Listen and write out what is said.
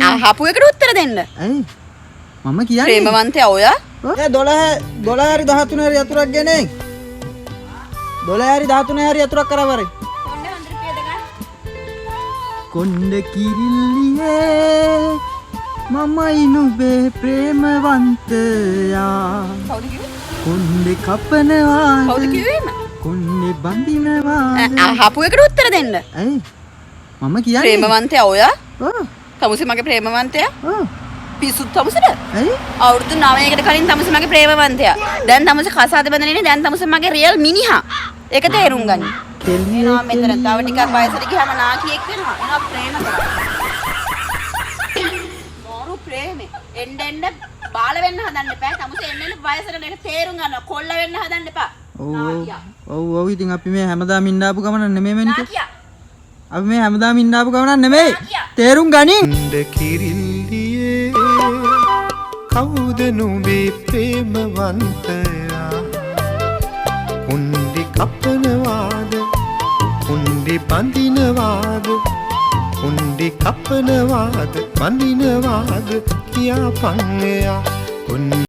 අහපු එකට උත්තර දෙන්න. ඇයි? මම කියන්නේ ප්‍රේමවන්තයා ඔයා? ඒ 12 හරි 13 හරි යතුරක් ගන්නේ. 12 හරි 13 හරි යතුරක් කරවරේ. කොණ්ඩ කිරිල්ලියේ මමයි නුඹේ ප්‍රේමවන්තයා. කවුද කිව්වේ? කොණ්ඩ කපනවා. කවුද කිව්වේ? කොණ්ඩ බඳිනවා. අහපු එකට උත්තර දෙන්න. ඇයි? මම කියන්නේ ප්‍රේමවන්තයා ඔයා? ඔව්. තමුසේ මගේ ප්‍රේමවන්තයා? ඔව්. පිස්සුත් තමුසේද? ඇයි? අවුරුදු 9කට කලින් තමුසේ මගේ ප්‍රේමවන්තයා. දැන් තමුසේ කසාද බඳගෙන ඉන්නේ. දැන් තමුසේ මගේ රියල් මිනිහා. ඒක තේරුම් ගනි. එනවා මෙතන තව ටිකක් වයසට ගියාම නාකියෙක් වෙනවා. එනවා ප්‍රේම කරා. මොරු ප්‍රේමේ. එන්න බාල වෙන්න හදන්න එපා. තමුසේ එන්න වයසට ඒක තේරුම් ගන්න. කොල්ල වෙන්න හදන්න එපා. නාකියා. ඔව් ඉතින් අපි මේ හැමදාම ඉන්නාපු ගමන නෙමෙයි මේනික. නාකියා. අපි මේ හැමදාම ඉන්නාපු ගමන නෙමෙයි. තේරුම් ගනින්. කොණ්ඩ කිරිල්ලියේ කවුද නුඹේ ප්‍රේමවන්තයා? කොණ්ඩේ කපනවාද? කොණ්ඩේ බඳිනවාද? කොණ්ඩේ කපනවාද? බඳිනවාද? කියාපන් එයා.